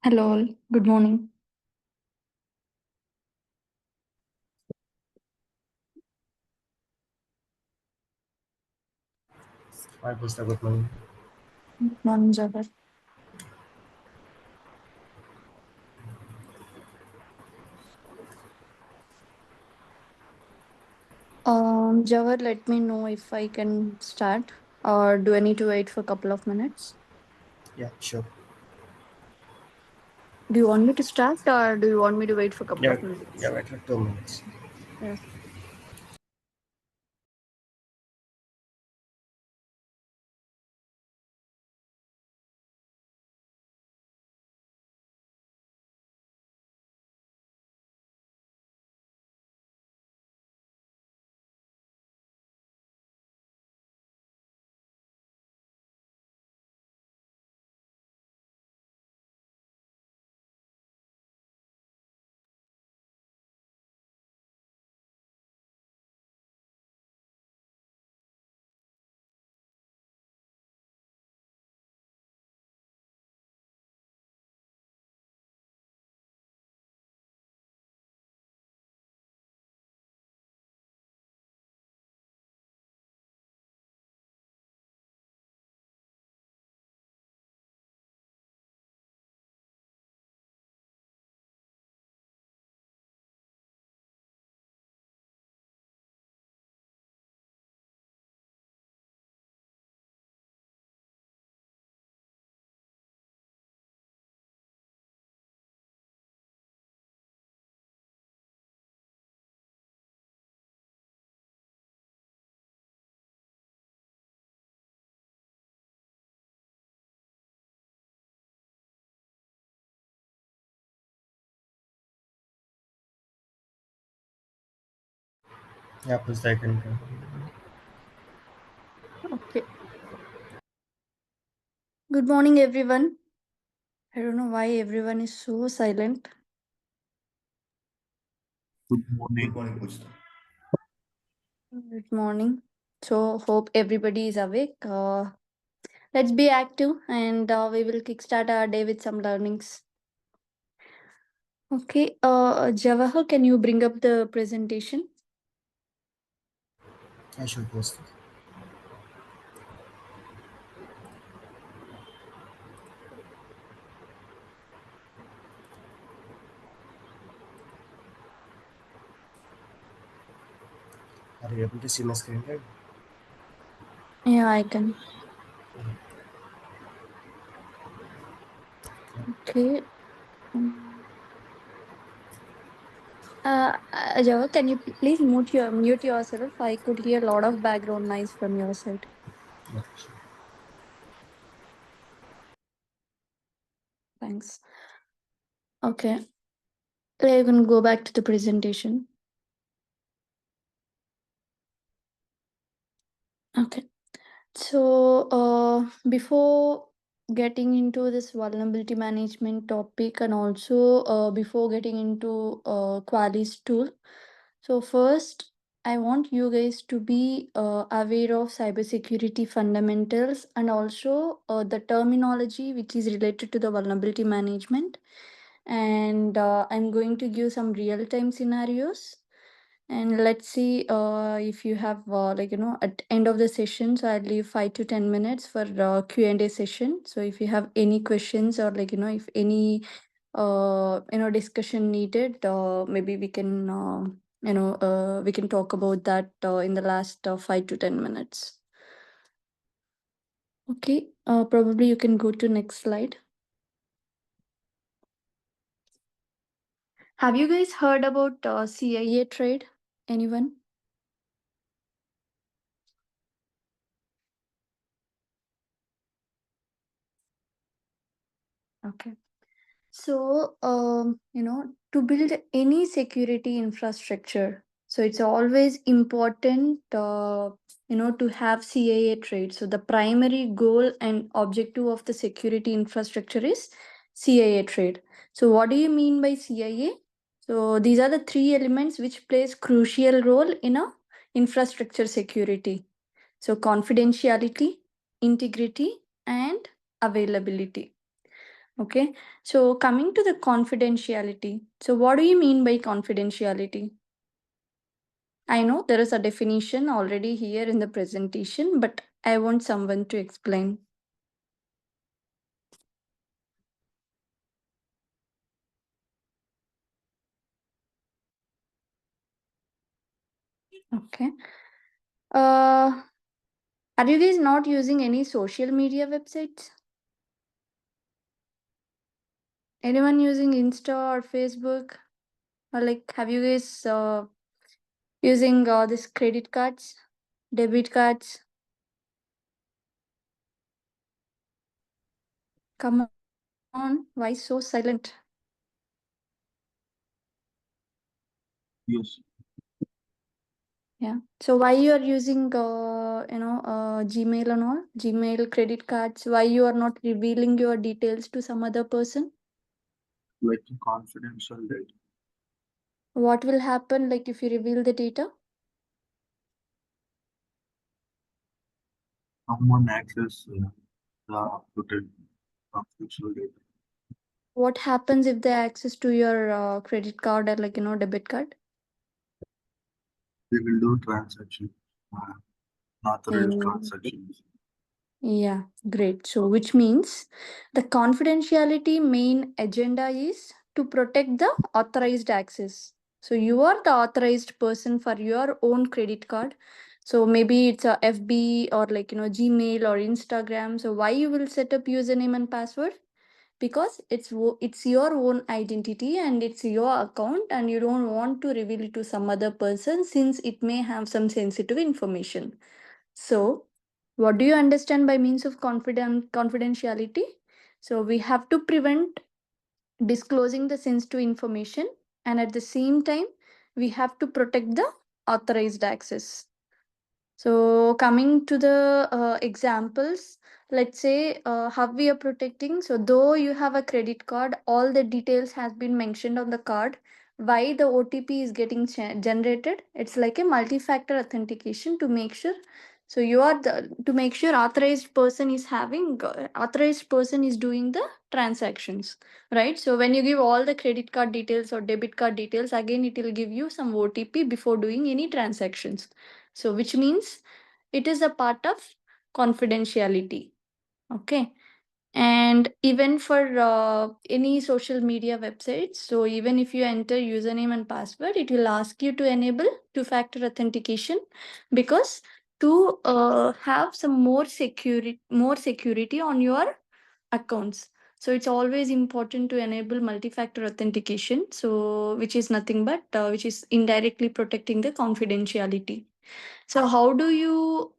Hello, all. Good morning. Hi, Pusta. Good morning. Good morning, Jawahar. Jawahar, let me know if I can start, or do I need to wait for a couple of minutes? Yeah, sure. Do you want me to start, or do you want me to wait for a couple Yeah, of minutes? yeah, wait like 2 minutes. Yeah. Yeah, Pusta, I can go. Okay. Good morning, everyone. I don't know why everyone is so silent. Good morning. Good morning, Pujita. Good morning. So, hope everybody is awake. Let's be active, and we will kickstart our day with some learnings. Okay. Jawahar, can you bring up the presentation? I should post. Are you able to see my screen, right? Yeah, I can. Okay. Mm. Java, can you please mute yourself? I could hear a lot of background noise from your side. Yeah, sure. Thanks. Okay. You can go back to the presentation. Okay. So, before getting into this vulnerability management topic, and also before getting into Qualys tool, so first, I want you guys to be aware of cybersecurity fundamentals and also the terminology which is related to the vulnerability management. And I'm going to give some real-time scenarios, and let's see if you have at end of the session, so I'll leave 5 to 10 minutes for Q&A session. So if you have any questions, or if any discussion needed, maybe we can we can talk about that in the last 5 to 10 minutes. Okay, probably you can go to next slide. Have you guys heard about CIA trade? Anyone? Okay. So, to build any security infrastructure, so it's always important, to have CIA trade. So the primary goal and objective of the security infrastructure is CIA trade. So what do you mean by CIA? So these are the three elements which plays crucial role in a infrastructure security. So confidentiality, integrity, and availability. Okay, so coming to the confidentiality. So, what do you mean by confidentiality? I know there is a definition already here in the presentation, but I want someone to explain. Okay. Uh, are you guys not using any social media websites? Anyone using Insta or Facebook? Or like, have you guys using this credit cards, debit cards? Come on, why so silent? Yes, Yeah. So why you are using Gmail and all? Gmail credit cards. Why you are not revealing your details to some other person? like confidential data. What will happen like if you reveal the data? Someone access the protect confidential data. What happens if they access to your credit card or debit card? They will do transaction, unauthorized Mm. transactions. Yeah, great. So, which means the confidentiality main agenda is to protect the authorized access. So, you are the authorized person for your own credit card. So, maybe it's a FB or Gmail or Instagram. So, why you will set up username and password? Because it's your own identity and it's your account, and you don't want to reveal it to some other person since it may have some sensitive information. So, what do you understand by means of confidentiality? So, we have to prevent disclosing the sensitive information, and at the same time, we have to protect the authorized access. So, coming to the examples, let's say how we are protecting. So, though you have a credit card, all the details has been mentioned on the card. Why the OTP is getting generated? It's like a multi-factor authentication to make sure. So, you are the to make sure authorized person is doing the transactions, right? So, when you give all the credit card details or debit card details, again it will give you some OTP before doing any transactions. So, which means it is a part of confidentiality. Okay. And even for any social media websites, so even if you enter username and password, it will ask you to enable two-factor authentication, because to have some more security on your accounts. So it's always important to enable multi-factor authentication. So which is nothing but which is indirectly protecting the confidentiality. So, how do you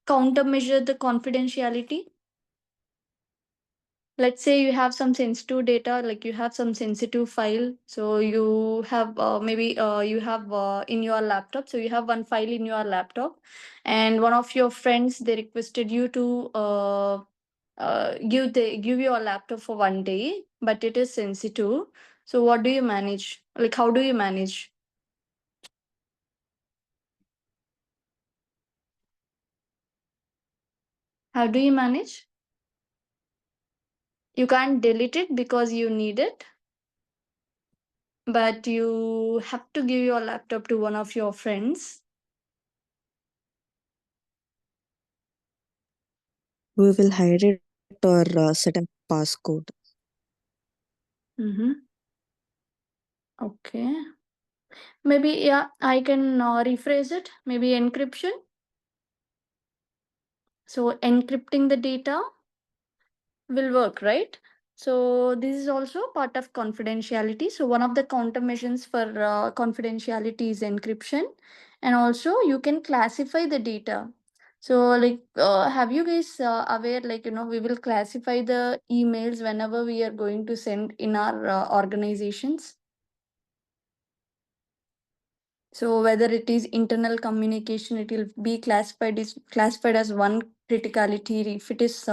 countermeasure the confidentiality? Let's say you have some sensitive data, like you have some sensitive file. So, you have maybe you have in your laptop. So, you have one file in your laptop, and one of your friends they requested you to give your laptop for one day, but it is sensitive. So, what do you manage? Like, how do you manage? How do you manage? You can't delete it because you need it, but you have to give your laptop to one of your friends. We will hide it or set a passcode. Mm-hmm. Okay. Maybe, yeah, I can rephrase it. Maybe encryption. So, encrypting the data will work, right? So, this is also part of confidentiality. So, one of the countermeasures for confidentiality is encryption. And also, you can classify the data. So, like, have you guys aware, like, we will classify the emails whenever we are going to send in our organizations. So whether it is internal communication, it will be classified as one criticality. If it is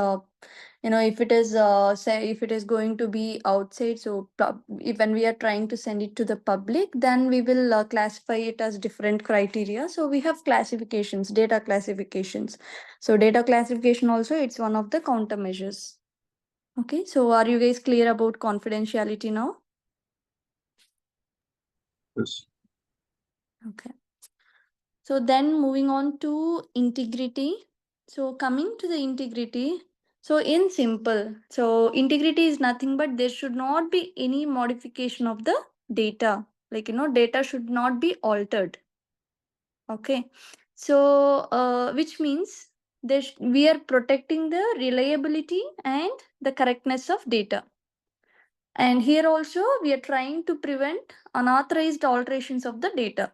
if it is say if it is going to be outside, so if when we are trying to send it to the public, then we will classify it as different criteria. So we have classifications, data classifications. So data classification also, it's one of the countermeasures. Okay, so are you guys clear about confidentiality now? Yes. Okay. So then moving on to integrity. So coming to the integrity, so in simple, so integrity is nothing but there should not be any modification of the data. Like, data should not be altered. Okay. So, which means we are protecting the reliability and the correctness of data. And here also, we are trying to prevent unauthorized alterations of the data.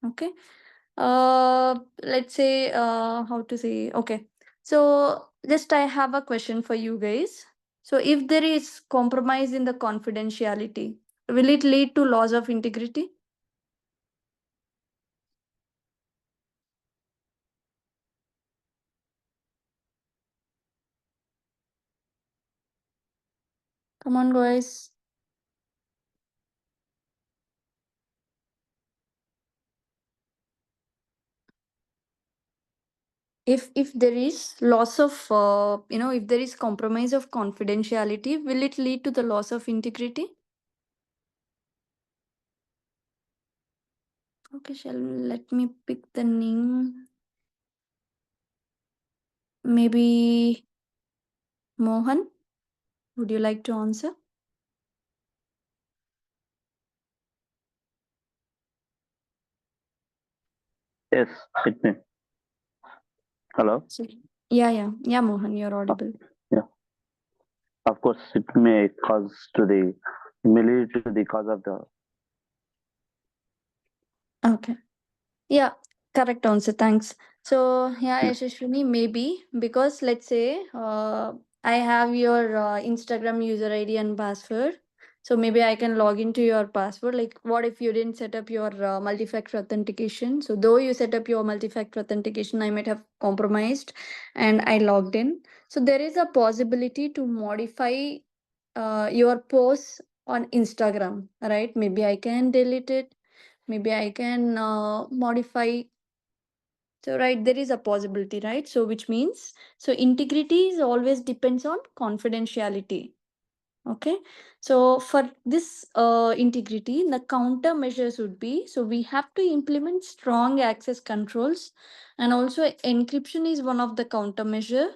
Okay. Let's say, how to say, okay. So, just I have a question for you guys. So, if there is compromise in the confidentiality, will it lead to loss of integrity? Come on, guys. If there is loss of if there is compromise of confidentiality, will it lead to the loss of integrity? Okay, let me pick the name. Maybe Mohan, would you like to answer? Yes, it may. Hello? So, yeah, Mohan, you're audible. Yeah. Of course, it may lead to the cause of the. Okay. Yeah, correct answer. Thanks. So, yeah, Yeah. Yashashwini, maybe because let's say I have your Instagram user ID and password. So maybe I can log into your password. Like, what if you didn't set up your multi-factor authentication? So, though you set up your multi-factor authentication, I might have compromised and I logged in. So, there is a possibility to modify your posts on Instagram, right? Maybe I can delete it. Maybe I can modify. So, right, there is a possibility, right? So, which means, so integrity is always depends on confidentiality. Okay. So, for this integrity, the countermeasures would be, so we have to implement strong access controls, and also encryption is one of the countermeasure.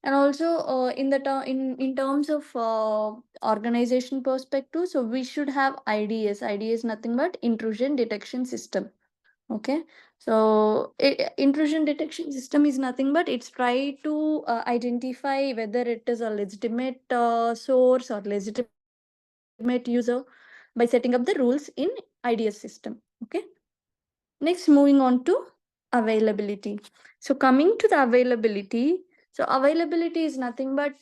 And also in terms of organization perspective, so we should have IDS nothing but intrusion detection system. Okay. So intrusion detection system is nothing but it's try to identify whether it is a legitimate source or legitimate user by setting up the rules in IDS system. Okay. Next, moving on to availability. So coming to the availability, so availability is nothing but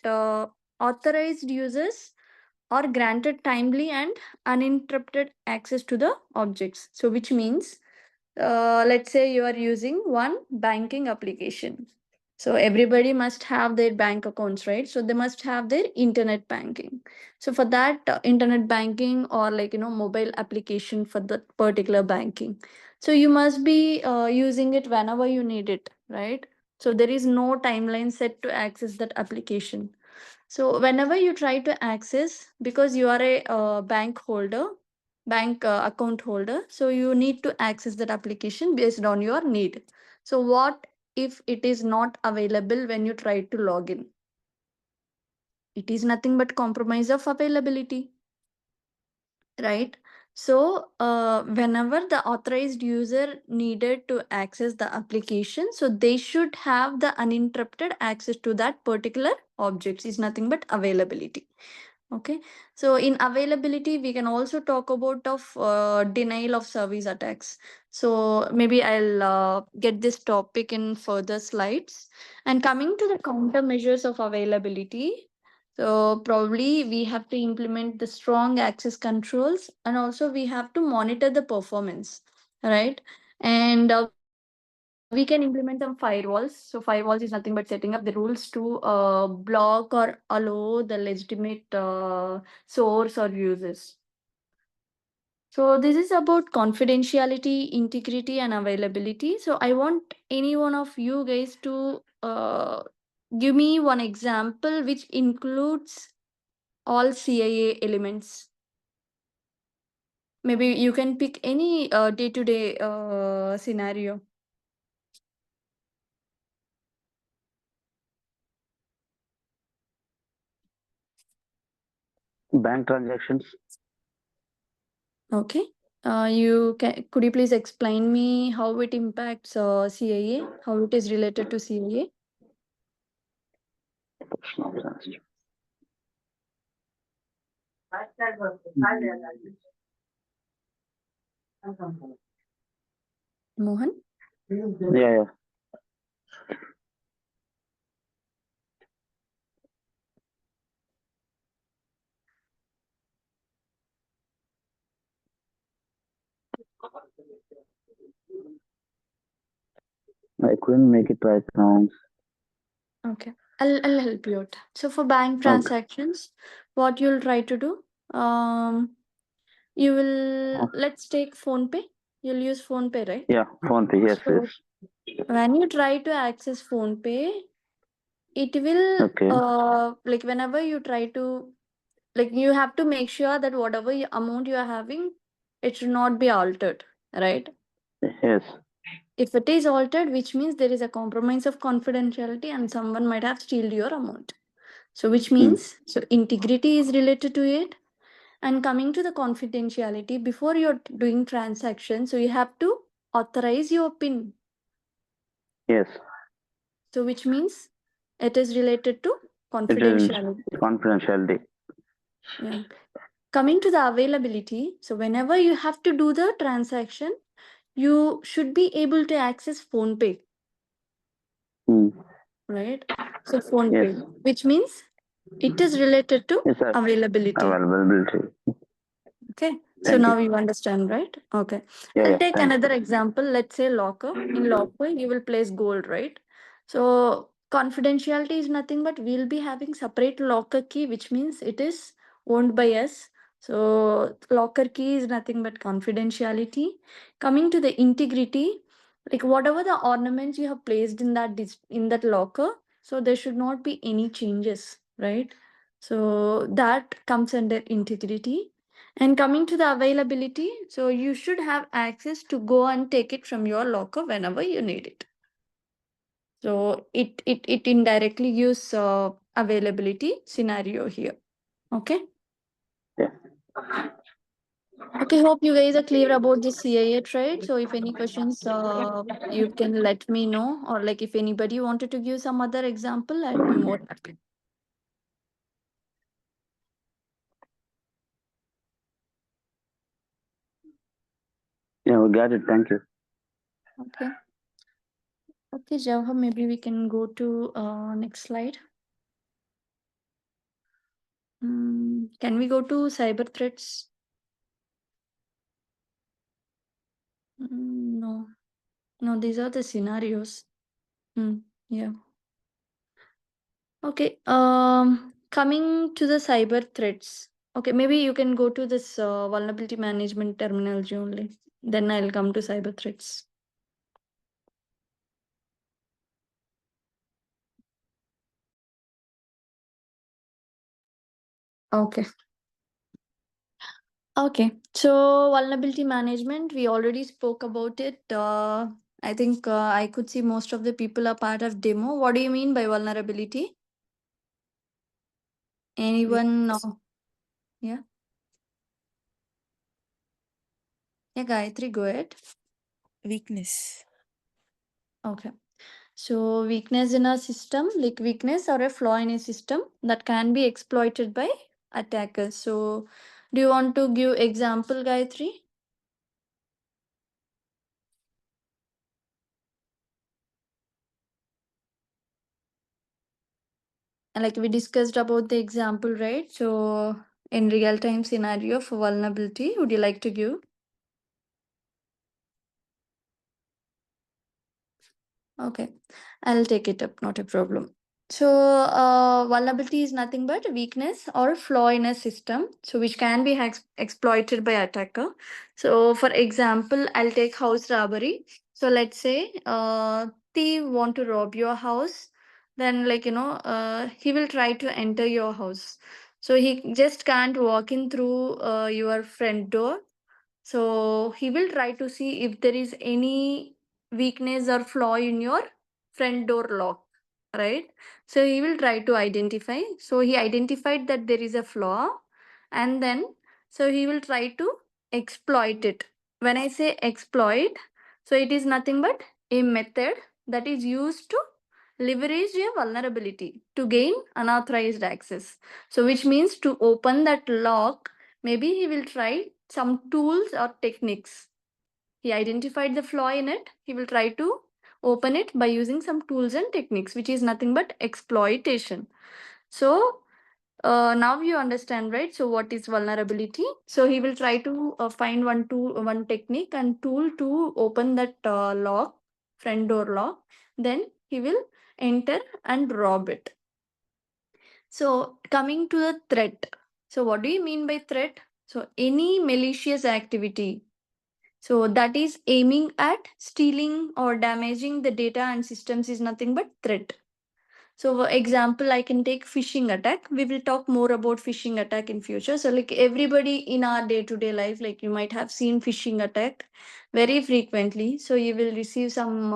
authorized users are granted timely and uninterrupted access to the objects. So which means, let's say you are using one banking application. So everybody must have their bank accounts, right? So they must have their internet banking. So for that internet banking or mobile application for the particular banking, so you must be using it whenever you need it, right? So there is no timeline set to access that application. So whenever you try to access, because you are a bank account holder, so you need to access that application based on your need. So what if it is not available when you try to log in? It is nothing but compromise of availability, right? So whenever the authorized user needed to access the application, so they should have the uninterrupted access to that particular object is nothing but availability. Okay. So in availability, we can also talk about of denial of service attacks. So maybe I'll get this topic in further slides. And coming to the countermeasures of availability, so probably we have to implement the strong access controls, and also we have to monitor the performance, right? And we can implement some firewalls. So firewalls is nothing but setting up the rules to block or allow the legitimate source or users. So this is about confidentiality, integrity, and availability. So I want any one of you guys to give me one example which includes all CIA elements. Maybe you can pick any day-to-day scenario. Bank transactions. Okay. Could you please explain me how it impacts CIA? How it is related to CIA? Personal transactions. Mohan? Yeah. I couldn't make it right now. Okay. I'll help you out. So for bank Okay. transactions, what you'll try to do, you will, let's take phone pay. You'll use phone pay, right? Yeah, phone pay. Yes, So yes. when you try to access phone pay, it will Okay. like whenever you try to, like you have to make sure that whatever amount you are having, it should not be altered, right? Yes. If it is altered, which means there is a compromise of confidentiality and someone might have stealed your amount. So which means, so integrity is related to it. And coming to the confidentiality, before you're doing transaction, so you have to authorize your PIN. Yes. So which means it is related to It is confidentiality. confidentiality. Yeah. Coming to the availability, so whenever you have to do the transaction, you should be able to access phone pay, right? So phone Yes. pay, which means it is related to Yes, sir. availability. Availability. Okay. So Thank now you. you understand, right? Okay. Yeah, I'll yeah. take Thanks. another example. Let's say locker. In locker, you will place gold, right? So confidentiality is nothing but we'll be having separate locker key, which means it is owned by us. So locker key is nothing but confidentiality. Coming to the integrity, like whatever the ornaments you have placed in that in that locker, so there should not be any changes, right? So that comes under integrity. And coming to the availability, so you should have access to go and take it from your locker whenever you need it. So it indirectly gives availability scenario here. Okay. Yeah. Okay. Hope you guys are clear about the CIA trade. So if any questions, you can let me know, or like if anybody wanted to give some other example, I'll be more happy. Yeah, we got it. Thank you. Okay. Okay, Jawhar, maybe we can go to next slide. Can we go to cyber threats? No. No, these are the scenarios. Yeah. Okay. Coming to the cyber threats. Okay, maybe you can go to this vulnerability management terminology only. Then I'll come to cyber threats. Okay. Okay. So vulnerability management, we already spoke about it. I think I could see most of the people are part of demo. What do you mean by vulnerability? Anyone know? Yeah. Yeah, Gayatri, go ahead. Weakness. Okay. So weakness in a system, like weakness or a flaw in a system that can be exploited by attackers. So do you want to give example, Gayatri? And like we discussed about the example, right? So in real time scenario for vulnerability, would you like to give? Okay, I'll take it up, not a problem. So vulnerability is nothing but a weakness or a flaw in a system, so which can be exploited by attacker. So for example, I'll take house robbery. So let's say thief want to rob your house, then like he will try to enter your house. So he just can't walk in through your front door. So he will try to see if there is any weakness or flaw in your front door lock, right? So he will try to identify. So he identified that there is a flaw, and then so he will try to exploit it. When I say exploit, so it is nothing but a method that is used to leverage a vulnerability to gain unauthorized access. So which means to open that lock, maybe he will try some tools or techniques. He identified the flaw in it. He will try to open it by using some tools and techniques, which is nothing but exploitation. So now you understand, right? So what is vulnerability? So he will try to find one tool, one technique and tool to open that lock, front door lock. Then he will enter and rob it. So coming to the threat. So what do you mean by threat? So any malicious activity. So that is aiming at stealing or damaging the data and systems is nothing but threat. So for example, I can take phishing attack. We will talk more about phishing attack in future. So like everybody in our day-to-day life, like you might have seen phishing attack very frequently. So you will receive some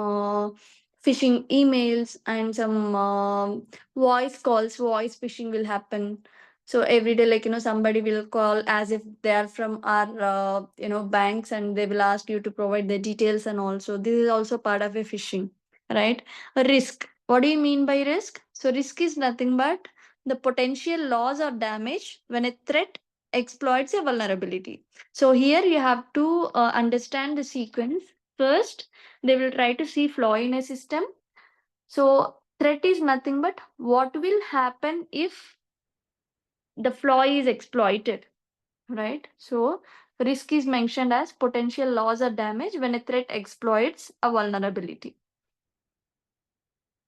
phishing emails and some voice calls. Voice phishing will happen. So every day, like somebody will call as if they are from our banks, and they will ask you to provide the details, and also this is also part of a phishing, right? A risk. What do you mean by risk? So, risk is nothing but the potential loss or damage when a threat exploits a vulnerability. So, here you have to understand the sequence. First, they will try to see flaw in a system. So, threat is nothing but what will happen if the flaw is exploited, right? So, risk is mentioned as potential loss or damage when a threat exploits a vulnerability.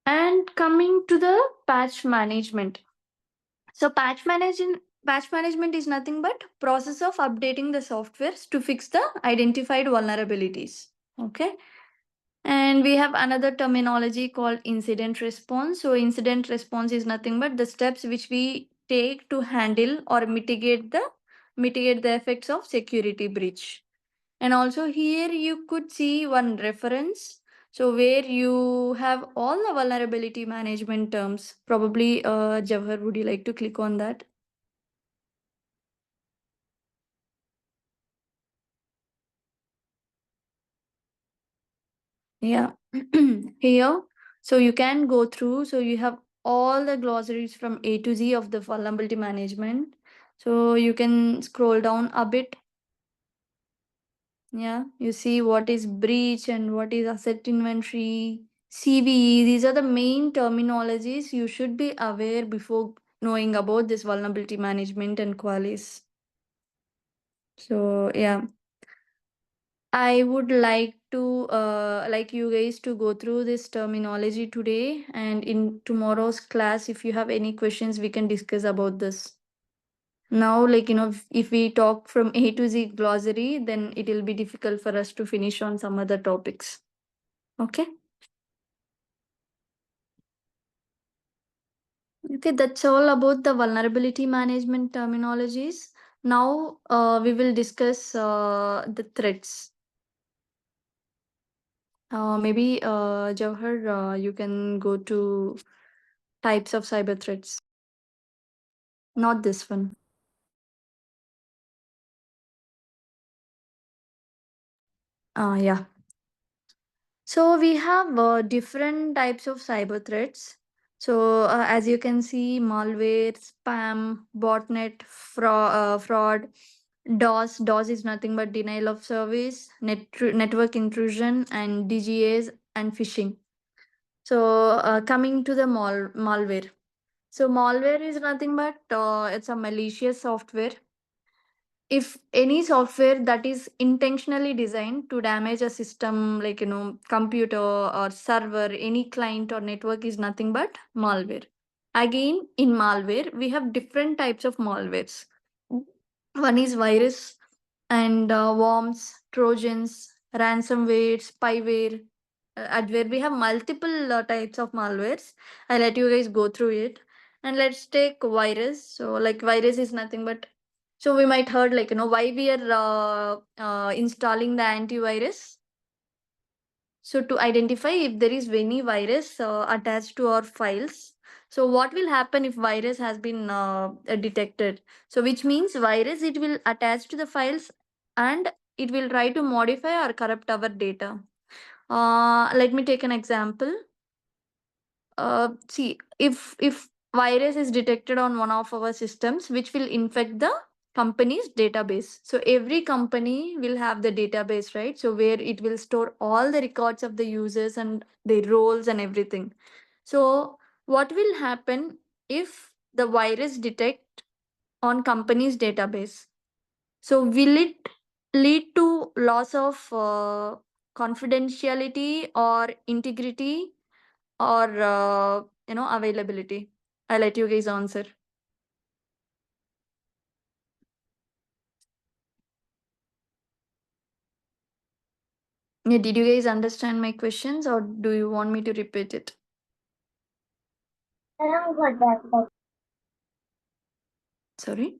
And coming to the patch management. So patch management is nothing but process of updating the softwares to fix the identified vulnerabilities. Okay. And we have another terminology called incident response. So incident response is nothing but the steps which we take to handle or mitigate the effects of security breach. And also here you could see one reference. So where you have all the vulnerability management terms. Probably Jawhar, would you like to click on that? Yeah. Here. So you can go through. So you have all the glossaries from A to Z of the vulnerability management. So you can scroll down a bit. Yeah, you see what is breach and what is asset inventory, CVE. These are the main terminologies you should be aware before knowing about this vulnerability management and Qualys. So yeah, I would like to like you guys to go through this terminology today, and in tomorrow's class, if you have any questions, we can discuss about this. Now, like if we talk from A to Z glossary, then it will be difficult for us to finish on some other topics. Okay. Okay, that's all about the vulnerability management terminologies. Now we will discuss the threats. Maybe Jawhar, you can go to types of cyber threats. Not this one. Yeah. So we have different types of cyber threats. So as you can see, malware, spam, botnet, fraud, DOS. DOS is nothing but denial of service, network intrusion, and DGAs and phishing. So coming to the malware. So malware is nothing but it's a malicious software. If any software that is intentionally designed to damage a system, like computer or server, any client or network, is nothing but malware. Again, in malware we have different types of malwares. One is virus and worms, trojans, ransomware, spyware, adware. We have multiple types of malwares. I'll let you guys go through it. And let's take virus. So like virus is nothing but, so we might heard like, why we are installing the antivirus. So to identify if there is any virus attached to our files. So what will happen if virus has been detected? So which means virus, it will attach to the files and it will try to modify or corrupt our data. Let me take an example. See, if virus is detected on one of our systems, which will infect the company's database. So every company will have the database, right? So where it will store all the records of the users and their roles and everything. So what will happen if the virus detect on company's database? So will it lead to loss of confidentiality or integrity or availability? I'll let you guys answer. Yeah, did you guys understand my questions or do you want me to repeat it? Sorry.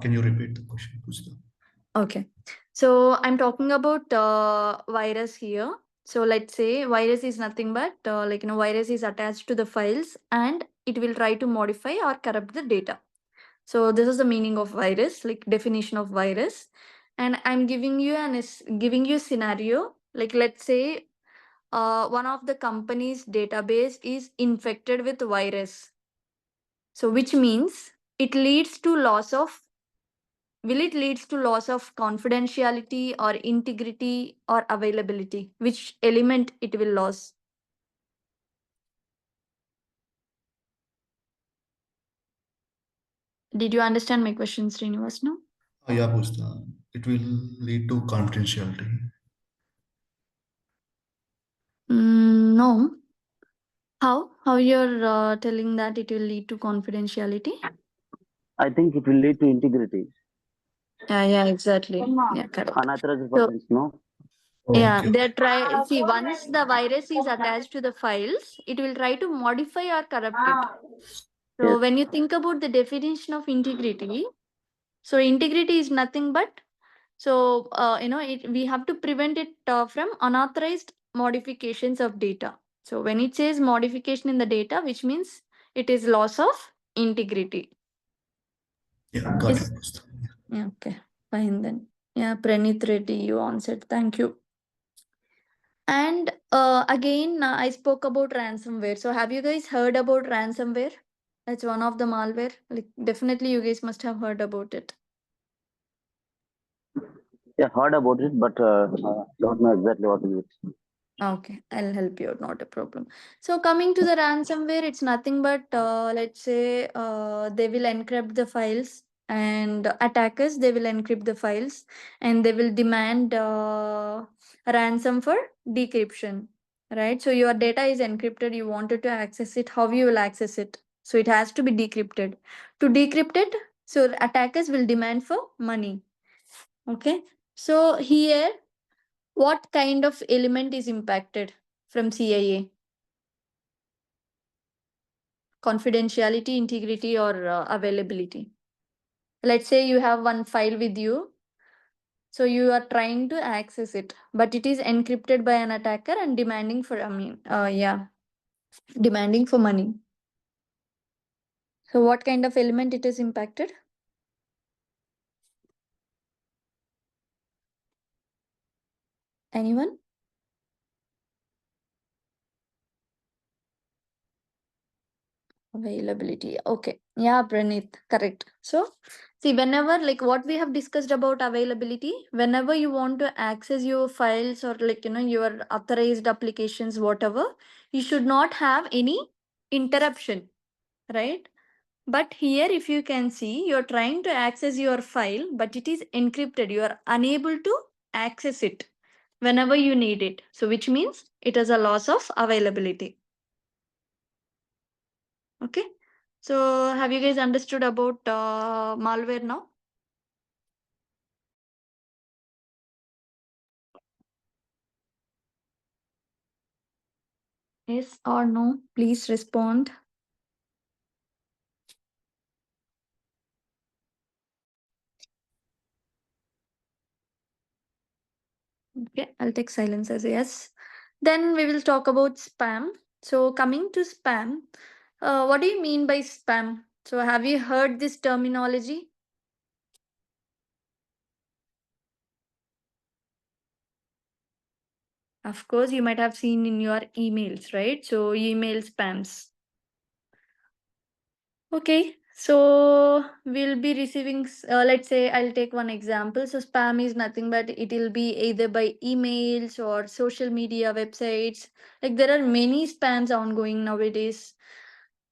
Can you repeat the question, Pushpa? Okay. So I'm talking about virus here. So let's say virus is nothing but virus is attached to the files and it will try to modify or corrupt the data. So this is the meaning of virus, like definition of virus. And I'm giving you giving you a scenario. Like let's say one of the company's database is infected with virus. So which means it leads to loss of, will it leads to loss of confidentiality or integrity or availability? Which element it will lose? Did you understand my question, Srinivas? No? Yeah, Pushpa. It will lead to confidentiality. No. How you're telling that it will lead to confidentiality? I think it will lead to integrity. Yeah, exactly. Yeah, correct. Unauthorized So persons, no? yeah, Okay. they try. See, once the virus is attached to the files, it will try to modify or corrupt it. So Yes. when you think about the definition of integrity, so integrity is nothing but, so we have to prevent it from unauthorized modifications of data. So when it says modification in the data, which means it is loss of integrity. Yeah, got Is it, Pushpa. yeah, okay, fine then. Yeah, Pranit Reddy, you answered. Thank you. And again, I spoke about ransomware. So have you guys heard about ransomware? That's one of the malware. Like definitely, you guys must have heard about it. Yeah, heard about it, but don't know exactly what is it. Okay, I'll help you out, not a problem. So coming to the ransomware, it's nothing but let's say they will encrypt the files, and attackers, they will encrypt the files and they will demand ransom for decryption, right? So your data is encrypted, you wanted to access it, how you will access it? So it has to be decrypted. To decrypt it, so attackers will demand for money. Okay, so here what kind of element is impacted from CIA? Confidentiality, integrity, or availability? Let's say you have one file with you. So you are trying to access it, but it is encrypted by an attacker and demanding for, demanding for money. So what kind of element it is impacted? Anyone? Availability. Okay. Yeah, Pranit. Correct. So, see, whenever, like what we have discussed about availability, whenever you want to access your files or your authorized applications, whatever, you should not have any interruption, right? But here, if you can see, you're trying to access your file, but it is encrypted. You are unable to access it whenever you need it. So, which means it is a loss of availability. Okay. So have you guys understood about malware now? Yes or no? Please respond. Okay, I'll take silence as a yes. Then we will talk about spam. So coming to spam, what do you mean by spam? So have you heard this terminology? Of course, you might have seen in your emails, right? So email spams. Okay, so we'll be receiving, let's say I'll take one example. So spam is nothing but it will be either by emails or social media websites. Like there are many spams ongoing nowadays.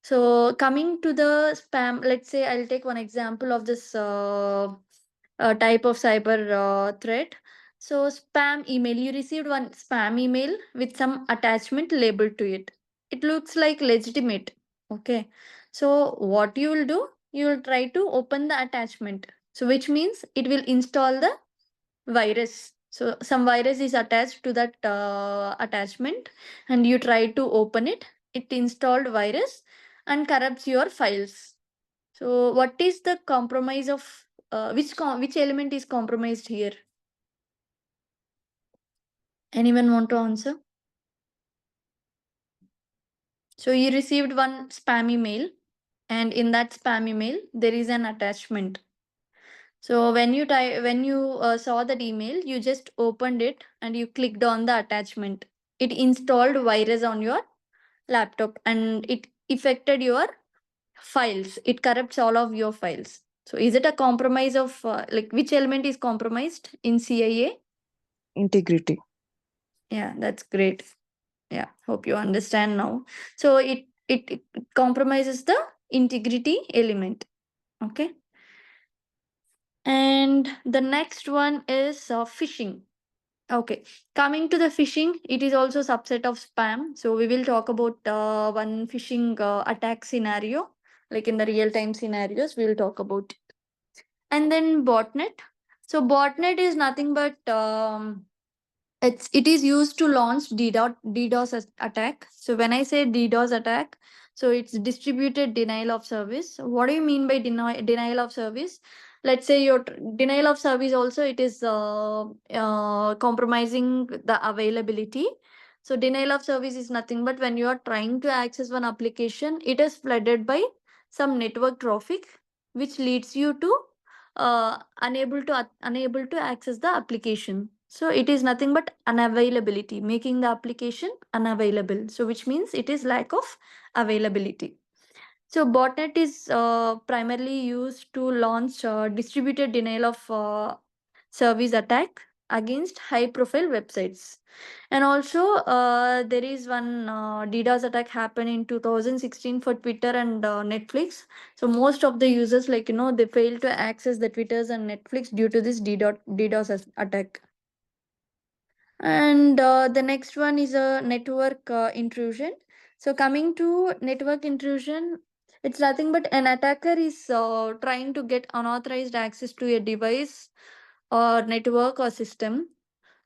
So coming to the spam, let's say I'll take one example of this type of cyber threat. So spam email, you received one spam email with some attachment labeled to it. It looks like legitimate. Okay. So what you will do, you will try to open the attachment. So which means it will install the virus. So some virus is attached to that attachment and you try to open it. It installed virus and corrupts your files. So what is the compromise of which element is compromised here? Anyone want to answer? So you received one spam email and in that spam email there is an attachment. So when you saw that email, you just opened it and you clicked on the attachment. It installed virus on your laptop and it affected your files. It corrupts all of your files. So is it a compromise of like which element is compromised in CIA? Integrity. Yeah, that's great. Yeah, hope you understand now. So it compromises the integrity element. Okay. And the next one is phishing. Okay, coming to the phishing, it is also subset of spam. So we will talk about one phishing attack scenario, like in the real time scenarios. We will talk about it. And then botnet. So botnet is nothing but it is used to launch attack. So when I say DDoS attack, so it's distributed denial of service. What do you mean by denial of service? Let's say your denial of service also it is compromising the availability. So denial of service is nothing but when you are trying to access one application, it is flooded by some network traffic, which leads you to unable to access the application. So it is nothing but unavailability, making the application unavailable. So which means it is lack of availability. So botnet is primarily used to launch distributed denial of service attack against high profile websites. And also there is one DDoS attack happened in 2016 for Twitter and Netflix. So most of the users they fail to access the Twitters and Netflix due to this DDoS attack. And the next one is a network intrusion. So coming to network intrusion, it's nothing but an attacker is trying to get unauthorized access to a device or network or system.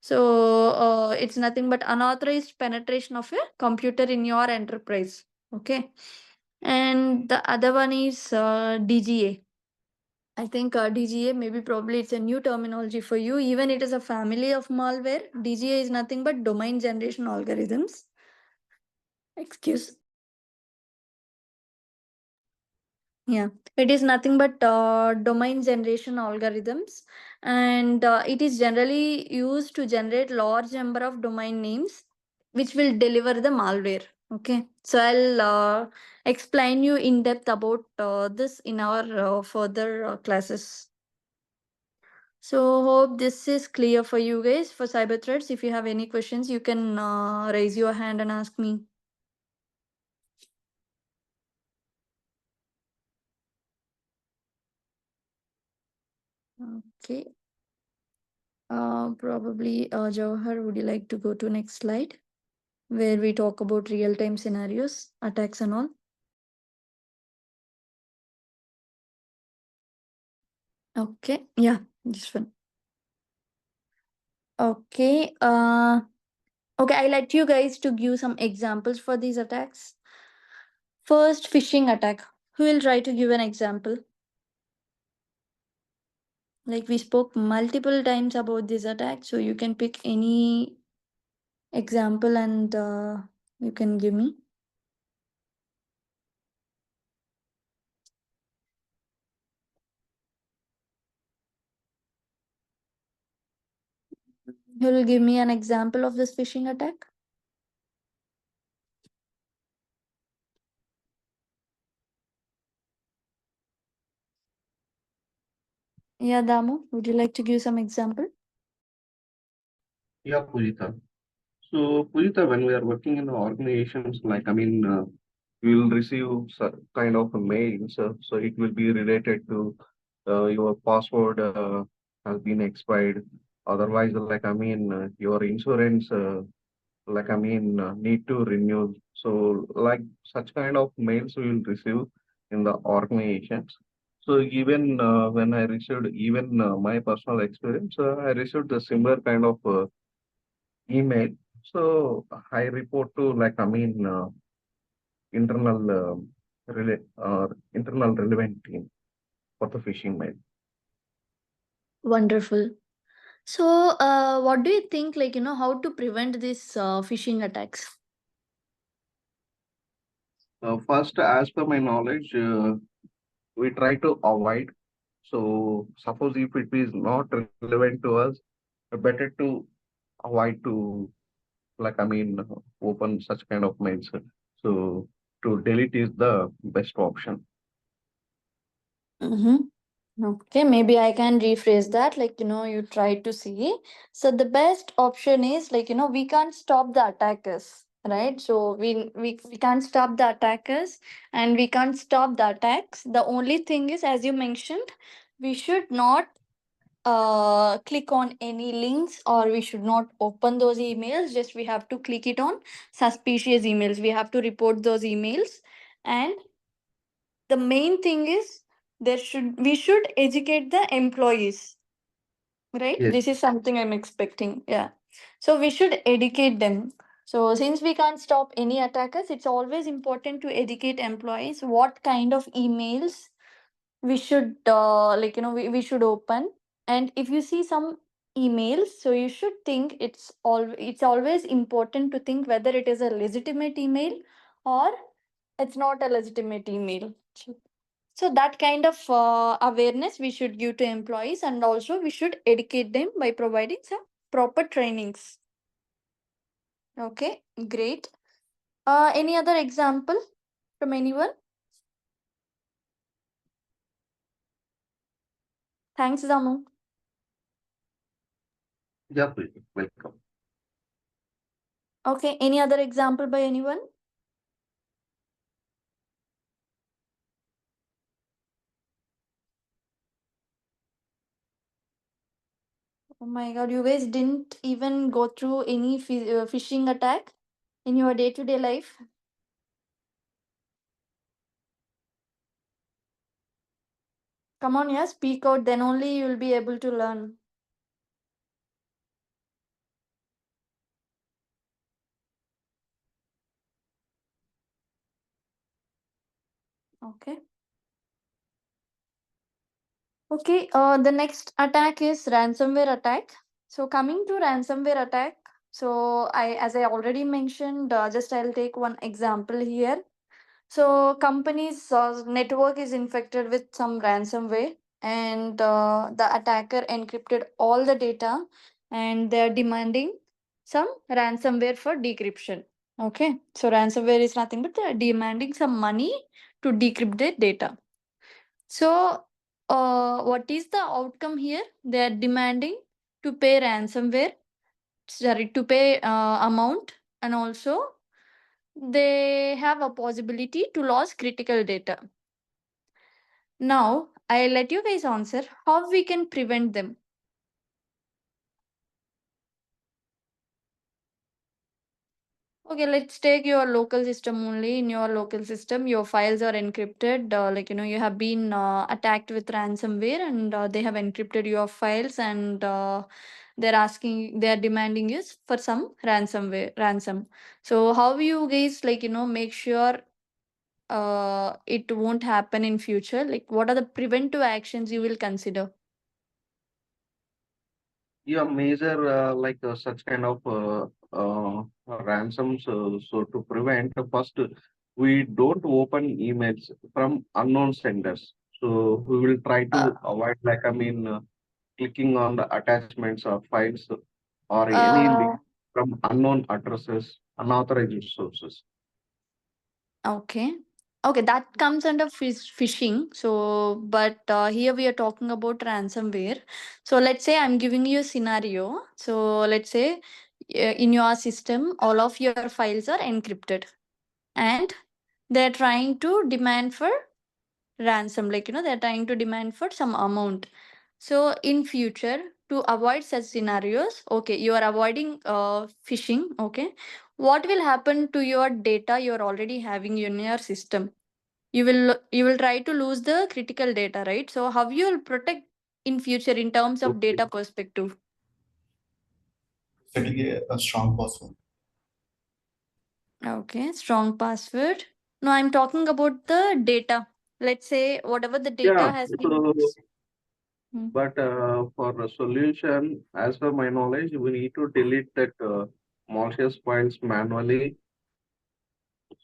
So it's nothing but unauthorized penetration of a computer in your enterprise. Okay. And the other one is DGA. I think DGA, maybe probably it's a new terminology for you. Even it is a family of malware. DGA is nothing but domain generation algorithms. Excuse. Yeah, it is nothing but domain generation algorithms, and it is generally used to generate large number of domain names, which will deliver the malware. Okay, so I'll explain you in depth about this in our further classes. So hope this is clear for you guys for cyber threats. If you have any questions, you can raise your hand and ask me. Okay. Probably Jawahar, would you like to go to next slide where we talk about real-time scenarios, attacks and all? Okay, yeah, this one. Okay, okay, I let you guys to give some examples for these attacks. First, phishing attack. Who will try to give an example? Like we spoke multiple times about this attack, so you can pick any example and you can give me. You will give me an example of this phishing attack? Yeah, Damu, would you like to give some example? Yeah, Pujita. So, Pujita, when we are working in organizations, we will receive kind of a mail. So it will be related to your password has been expired. Otherwise, your insurance, need to renew. So, like such kind of mails we will receive in the organizations. So even when I received, even my personal experience, I received the similar kind of email. So I report to internal internal relevant team for the phishing mail. Wonderful. So, what do you think, like, how to prevent these phishing attacks? First, as per my knowledge, we try to avoid. So suppose if it is not relevant to us, better to avoid to open such kind of mails. So to delete is the best option. Mm-hmm. Okay, maybe I can rephrase that. Like, you try to see. So the best option is like, we can't stop the attackers, right? So we can't stop the attackers and we can't stop the attacks. The only thing is, as you mentioned, we should not click on any links or we should not open those emails. Just we have to click it on suspicious emails. We have to report those emails. And the main thing is we should educate the employees, right? Yes. This is something I'm expecting. Yeah, so we should educate them. So since we can't stop any attackers, it's always important to educate employees what kind of emails we should we should open. And if you see some emails, so you should think it's always important to think whether it is a legitimate email or it's not a legitimate email. So that kind of awareness we should give to employees, and also we should educate them by providing some proper trainings. Okay, great. Any other example from anyone? Thanks, Damu. Yeah, please. Welcome. Okay, any other example by anyone? Oh my god, you guys didn't even go through any phishing attack in your day to day life? Come on, yeah, speak out, then only you'll be able to learn. Okay. Okay, the next attack is ransomware attack. So coming to ransomware attack, so as I already mentioned, just I'll take one example here. So company's network is infected with some ransomware, and the attacker encrypted all the data, and they're demanding some ransomware for decryption. Okay, so ransomware is nothing but they're demanding some money to decrypt their data. So, what is the outcome here? They are demanding to pay ransomware, sorry, to pay amount, and also they have a possibility to lose critical data. Now, I'll let you guys answer how we can prevent them. Okay, let's take your local system only. In your local system, your files are encrypted. You have been attacked with ransomware, and they have encrypted your files, and they're demanding you for some ransom. So, how you guys make sure it won't happen in future? Like, what are the preventive actions you will consider? Yeah, major such kind of ransoms. So to prevent, first we don't open emails from unknown senders. So we will try to avoid clicking on the attachments or files or any link Uh, from unknown addresses, unauthorized sources. okay. Okay, that comes under phishing. So, but here we are talking about ransomware. So, let's say I'm giving you a scenario. So, let's say in your system, all of your files are encrypted and they're trying to demand for ransom, like, they're trying to demand for some amount. So, in future, to avoid such scenarios, okay, you are avoiding phishing, okay, what will happen to your data you're already having in your system? You will try to lose the critical data, right? So how you will protect in future in terms of Okay. data perspective? Setting a strong password. Okay, strong password. No, I'm talking about the data. Let's say whatever the Yeah. data has been. So, Hmm. but for a solution, as per my knowledge, we need to delete that malicious files manually.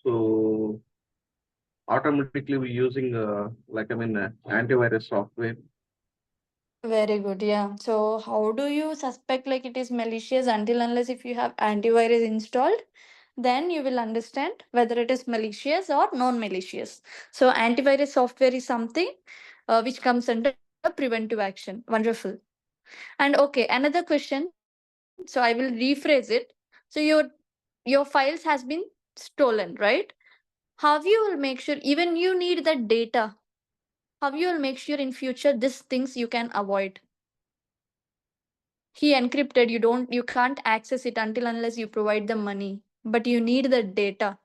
So automatically we using antivirus software. Very good. Yeah. So how do you suspect like it is malicious until unless if you have antivirus installed, then you will understand whether it is malicious or non-malicious. So antivirus software is something which comes under preventive action. Wonderful. And okay, another question. So I will rephrase it. So your files has been stolen, right? How you will make sure even you need that data? How you will make sure in future these things you can avoid? He encrypted, you can't access it until unless you provide the money, but you need the data.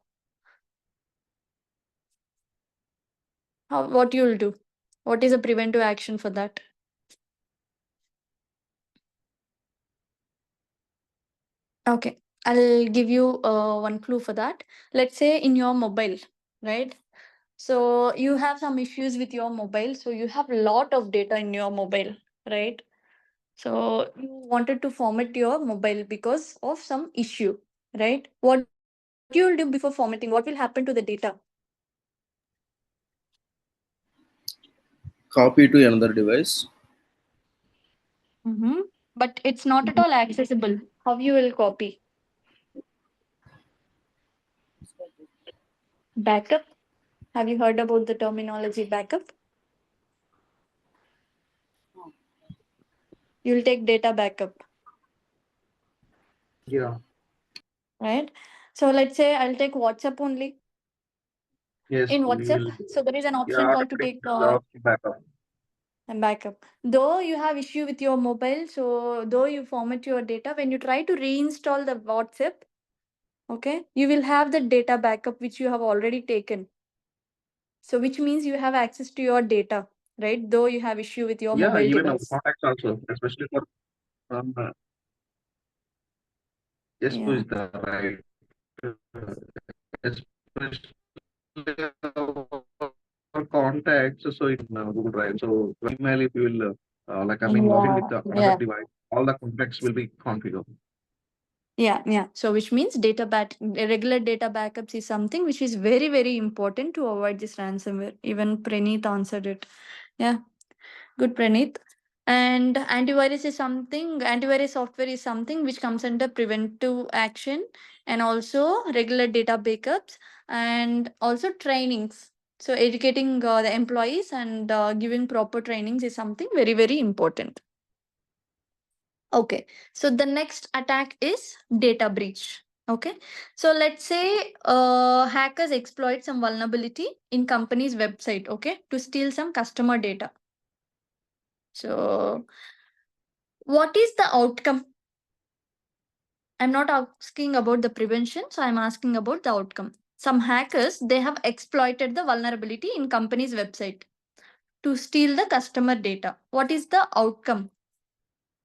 How, what you will do? What is a preventive action for that? Okay, I'll give you one clue for that. Let's say in your mobile, right? So you have some issues with your mobile. So you have a lot of data in your mobile, right? So you wanted to format your mobile because of some issue, right? What you will do before formatting? What will happen to the data? Copy to another device. Mm-hmm. But it's not at all accessible. How you will copy? Backup. Have you heard about the terminology backup? You'll take data backup, Yeah. right? So let's say I'll take WhatsApp only. Yes, In we WhatsApp, will. so there is an Yeah, option called to automatic take backup. and backup. Though you have issue with your mobile, so though you format your data, when you try to reinstall the WhatsApp, okay, you will have the data backup which you have already taken. So which means you have access to your data, right? Though you have issue with your Yeah, mobile even our device. contacts also, especially for yes, Yeah. who is the right, especially our contacts. So in Google Drive, so email if you will login Yeah. with the another Yeah. device, all the contacts will be configured. Yeah, yeah. So which means regular data backups is something which is very, very important to avoid this ransomware. Even Praneeth answered it. Yeah, good Praneeth. And antivirus software is something which comes under preventive action and also regular data backups and also trainings. So educating the employees and giving proper trainings is something very, very important. Okay, so the next attack is data breach. Okay, so let's say hackers exploit some vulnerability in company's website, okay, to steal some customer data. So, what is the outcome? I'm not asking about the prevention, so I'm asking about the outcome. Some hackers they have exploited the vulnerability in company's website to steal the customer data. What is the outcome?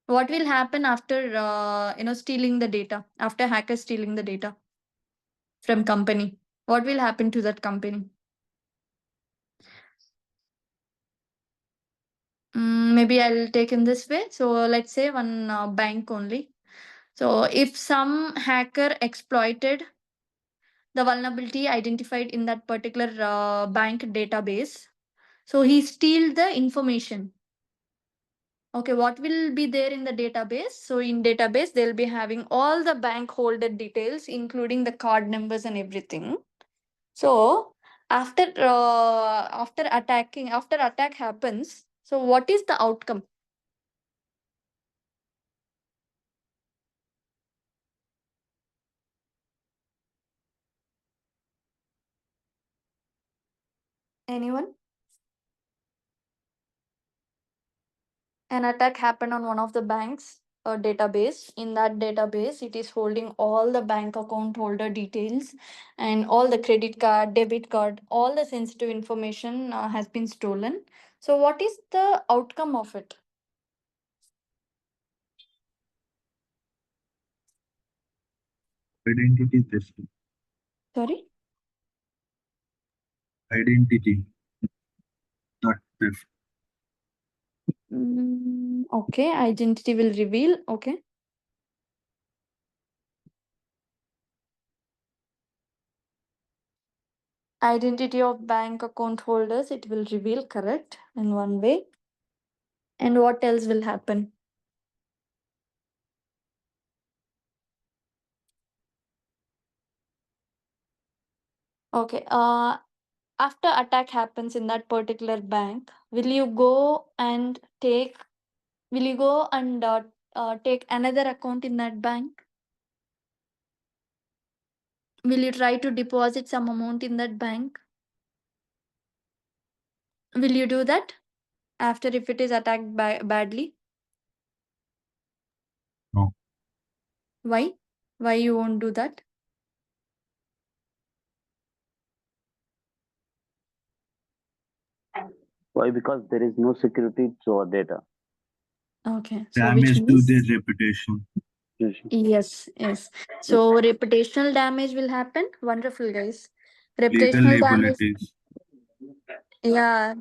What will happen after stealing the data? After hackers stealing the data from company, what will happen to that company? maybe I'll take in this way. So let's say one bank only. So if some hacker exploited the vulnerability identified in that particular bank database, so he steal the information. Okay, what will be there in the database? So in database, they'll be having all the bank holder details, including the card numbers and everything. So after attack happens, so what is the outcome? Anyone? An attack happened on one of the banks database. In that database, it is holding all the bank account holder details and all the credit card, debit card, all the sensitive information has been stolen. So what is the outcome of it? Identity theft. Sorry. Identity, not theft. Okay, identity will reveal. Okay. Identity of bank account holders, it will reveal, correct, in one way. And what else will happen? Okay. After attack happens in that particular bank, will you go and take take another account in that bank? Will you try to deposit some amount in that bank? Will you do that after if it is attacked badly? No. Why? Why you won't do that? Why? Because there is no security to our data. Okay. So which Damage to their means reputation. yes, yes. So reputational damage will happen. Wonderful, guys. Legal Reputational damage. liabilities. Yeah.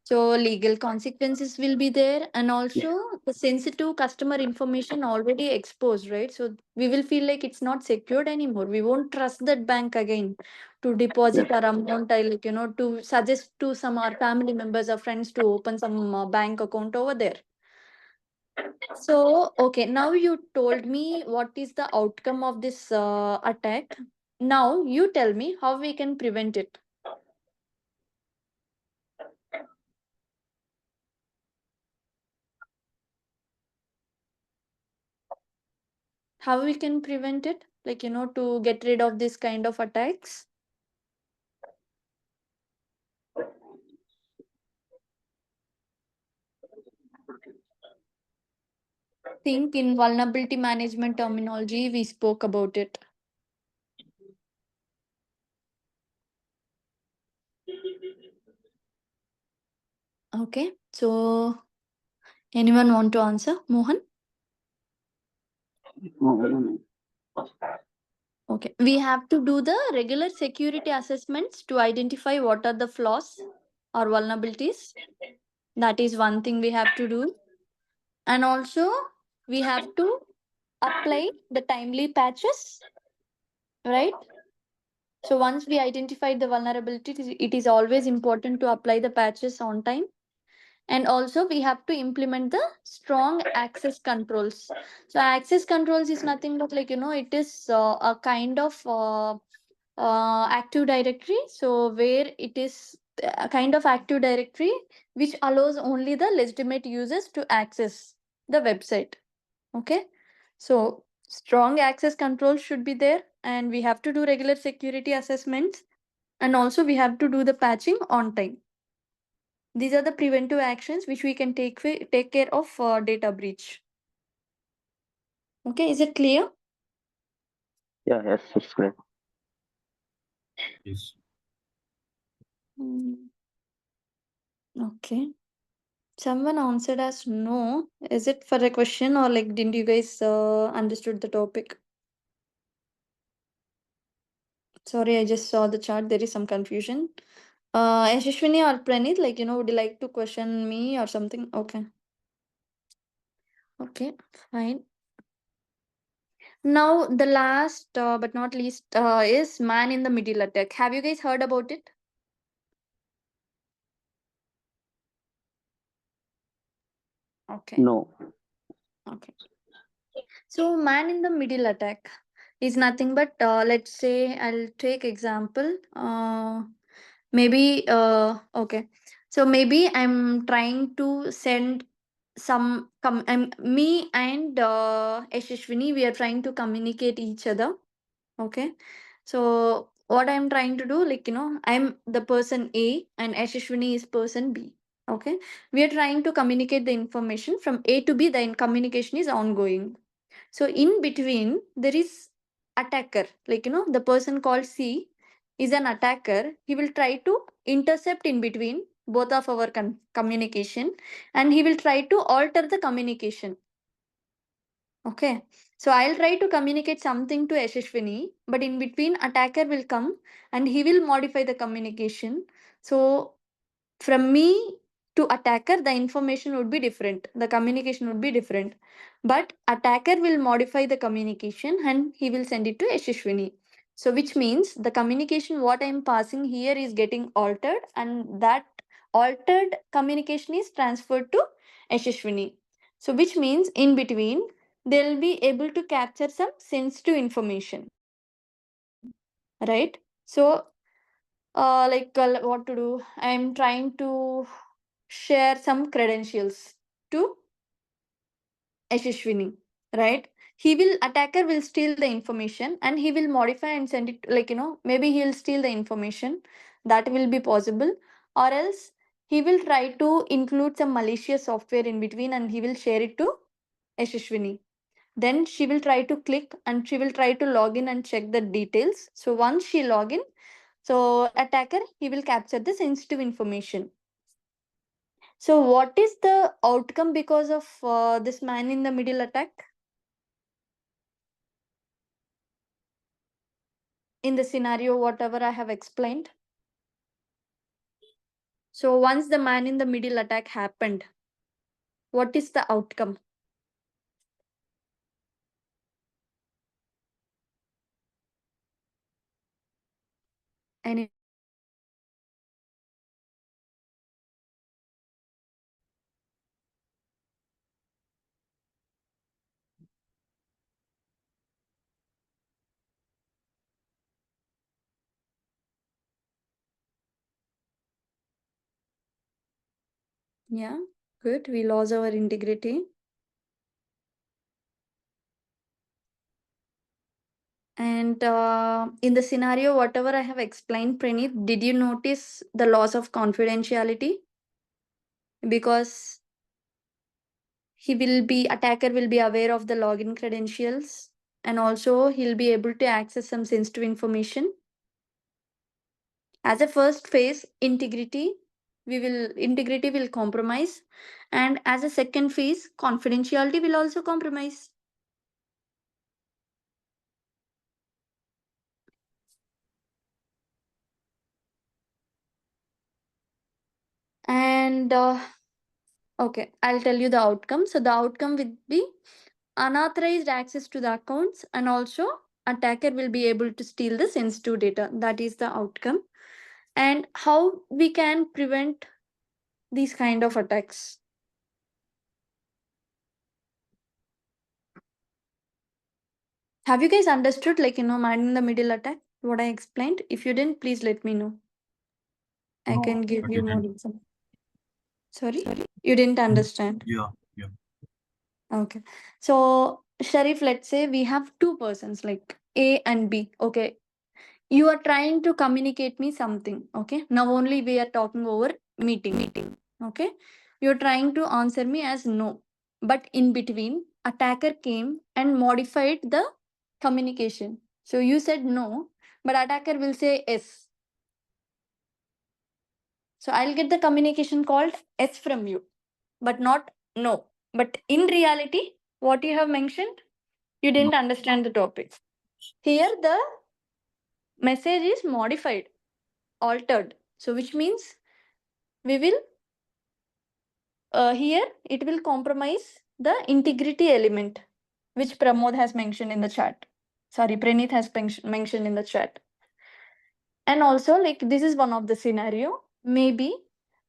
So legal consequences will be there, and also the sensitive customer information already exposed, right? So we will feel like it's not secured anymore. We won't trust that bank again to deposit Yes. our amount. I like to suggest to some our family members or friends to open some bank account over there. So okay, now you told me what is the outcome of this attack. Now you tell me how we can prevent it. How we can prevent it, like to get rid of this kind of attacks. Think in vulnerability management terminology, we spoke about it. Okay, so anyone want to answer? Mohan? Okay, we have to do the regular security assessments to identify what are the flaws or vulnerabilities. That is one thing we have to do. And also, we have to apply the timely patches, right? So once we identify the vulnerability, it is always important to apply the patches on time. And also we have to implement the strong access controls. So access controls is nothing but like it is a kind of active directory. So where it is a kind of active directory which allows only the legitimate users to access the website. Okay, so strong access control should be there, and we have to do regular security assessments, and also we have to do the patching on time. These are the preventive actions which we can take care of data breach. Okay, is it clear? Yeah, yes, it's great. Yes. Okay. Someone answered as no. Is it for a question or like didn't you guys understood the topic? Sorry, I just saw the chart. There is some confusion. Yashashwini or Pranit, like would you like to question me or something? Okay. Okay, fine. Now, the last but not least is man in the middle attack. Have you guys heard about it? Okay. No. Okay. So, man in the middle attack is nothing but let's say I'll take example. Maybe okay. So maybe I'm trying to send me and Yashashwini, we are trying to communicate each other. Okay. So what I'm trying to do, like, I'm the person A and Ashishwini is person B. Okay. We are trying to communicate the information from A to B. The communication is ongoing. So in between, there is attacker. Like, the person called C is an attacker. He will try to intercept in between both of our communication, and he will try to alter the communication. Okay. So I'll try to communicate something to Yashashwini, but in between, attacker will come and he will modify the communication. So from me to attacker, the information would be different. The communication would be different. But attacker will modify the communication and he will send it to Yashashwini. So which means the communication what I'm passing here is getting altered, and that altered communication is transferred to Yashashwini. So which means in between they'll be able to capture some sensitive information, right? So what to do, I'm trying to share some credentials to Ashishwini, right? He will Attacker will steal the information and he will modify and send it, like, maybe he'll steal the information. That will be possible. Or else he will try to include some malicious software in between and he will share it to Ashishwini. Then she will try to click and she will try to log in and check the details. So once she log in, so attacker, he will capture the sensitive information. So what is the outcome because of this man in the middle attack? In the scenario, whatever I have explained. So once the man in the middle attack happened, what is the outcome? Any Yeah, good. We lost our integrity. And in the scenario, whatever I have explained, Praneeth, did you notice the loss of confidentiality? Because attacker will be aware of the login credentials, and also he'll be able to access some sensitive information. As a first phase, integrity will compromise, and as a second phase, confidentiality will also compromise. And okay, I'll tell you the outcome. So the outcome will be unauthorized access to the accounts, and also attacker will be able to steal the sensitive data. That is the outcome. And how we can prevent these kind of attacks? Have you guys understood, like, man in the middle attack, what I explained? If you didn't, please let me know. I No, can give I you more didn't. example. Sorry, you didn't understand. Yeah, yeah. Okay. So, Sharif, let's say we have two persons like A and B. Okay. You are trying to communicate me something. Okay. Now only we are talking over meeting. Okay. You're trying to answer me as no. But in between, attacker came and modified the communication. So you said no, but attacker will say yes. So I'll get the communication called S from you, but not no. But in reality, what you have mentioned, you didn't No. understand the topic. Here, the message is modified, altered. So, which means we will, here, it will compromise the integrity element, which Pramod has mentioned in the chat. Sorry, Praneeth has mentioned in the chat. And also, like, this is one of the scenario. Maybe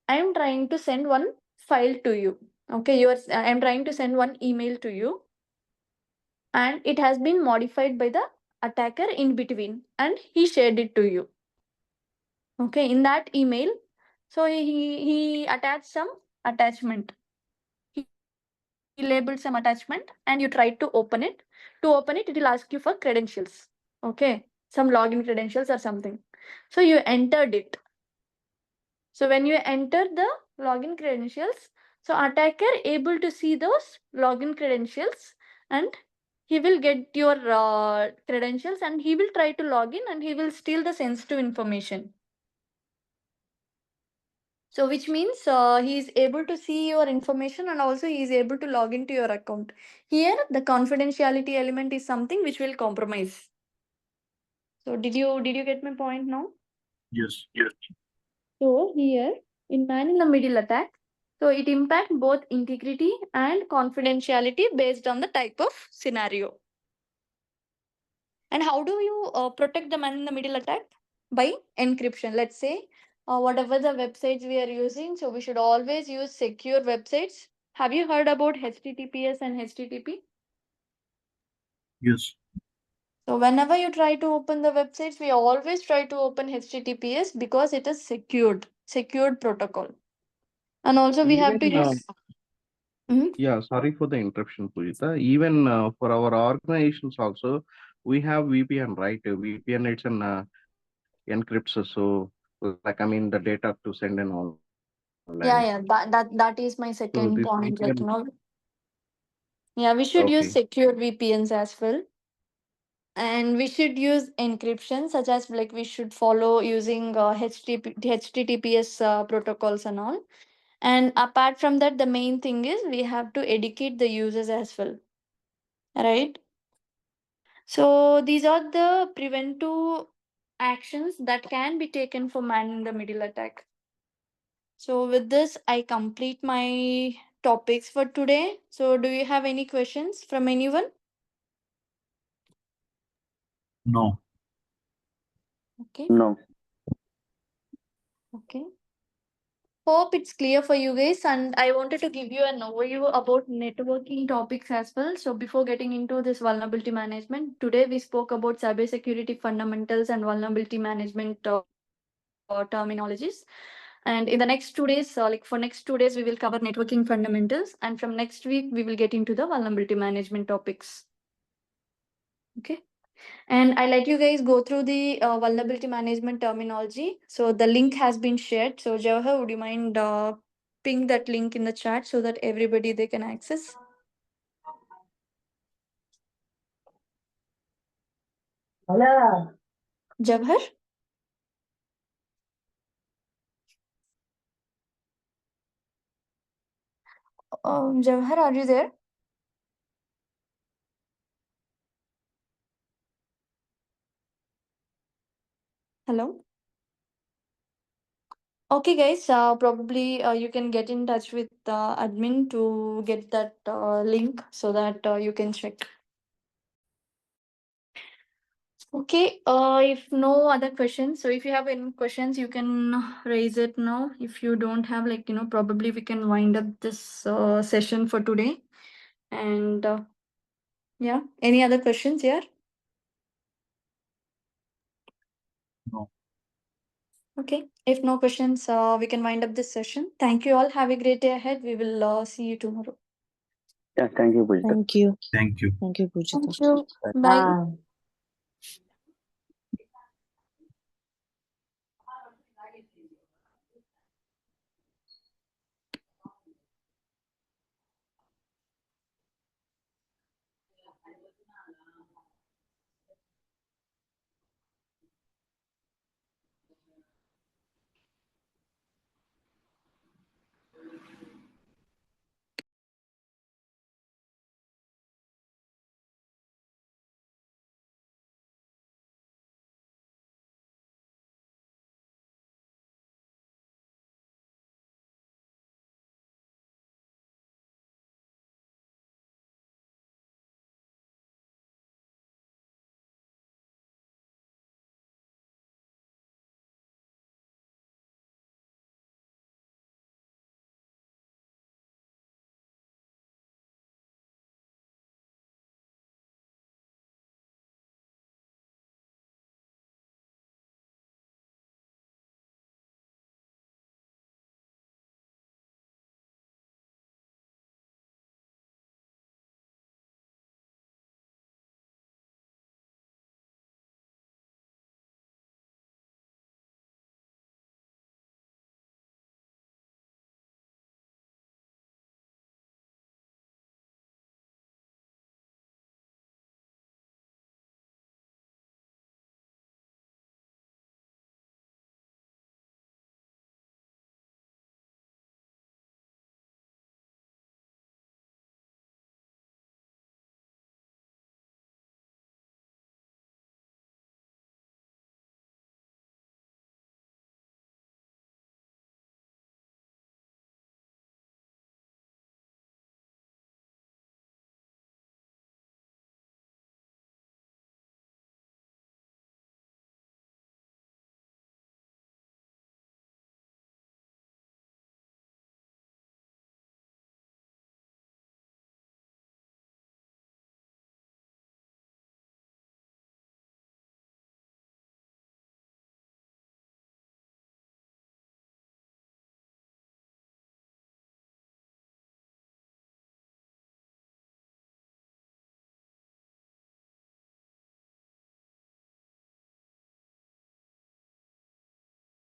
I am trying to send one file to you. Okay, I am trying to send one email to you, and it has been modified by the attacker in between, and he shared it to you. Okay, in that email, so he attached some attachment. He labeled some attachment, and you tried to open it. To open it, it will ask you for credentials. Okay, some login credentials or something. So you entered it. So when you enter the login credentials, so attacker able to see those login credentials, and he will get your credentials, and he will try to log in, and he will steal the sensitive information. So which means he is able to see your information, and also he is able to log into your account. Here the confidentiality element is something which will compromise. So did you get my point now? Yes. So here in man in the middle attack, so it impacts both integrity and confidentiality based on the type of scenario. And how do you protect the man in the middle attack? By encryption. Let's say whatever the websites we are using, so we should always use secure websites. Have you heard about HTTPS and HTTP? Yes. So whenever you try to open the websites, we always try to open HTTPS because it is secured protocol. And also we have to Even, use. Mhm. yeah, sorry for the interruption, Pujita. Even for our organizations also, we have VPN, right? VPN, it's an encrypts, so like I mean the data to send in online. Yeah, that is my So this second point. VPN, Yeah, we should use okay. secure VPNs as well. And we should use encryption, such as like we should follow using HTTPS protocols and all. And apart from that, the main thing is we have to educate the users as well, right? So these are the preventive actions that can be taken for man in the middle attack. So with this, I complete my topics for today. So do you have any questions from anyone? No. Okay. No. Okay. Hope it's clear for you guys. And I wanted to give you an overview about networking topics as well. So before getting into this vulnerability management, today we spoke about cybersecurity fundamentals and vulnerability management terminologies. And in the next 2 days, like for next 2 days, we will cover networking fundamentals. And from next week, we will get into the vulnerability management topics. Okay. And I let you guys go through the vulnerability management terminology. So the link has been shared. So Jawahar, would you mind ping that link in the chat so that everybody they can access? Hello. Jawahar? Jawahar, are you there? Hello. Okay, guys. Probably you can get in touch with admin to get that link so that you can check. Okay. If no other questions, so if you have any questions, you can raise it now. If you don't have, like probably we can wind up this session for today. And yeah, any other questions here? No. Okay. If no questions, we can wind up this session. Thank you all. Have a great day ahead. We will see you tomorrow. Yeah, thank you, Pujita. Thank you. Thank you. Thank you, Pujita. Thank you. Bye.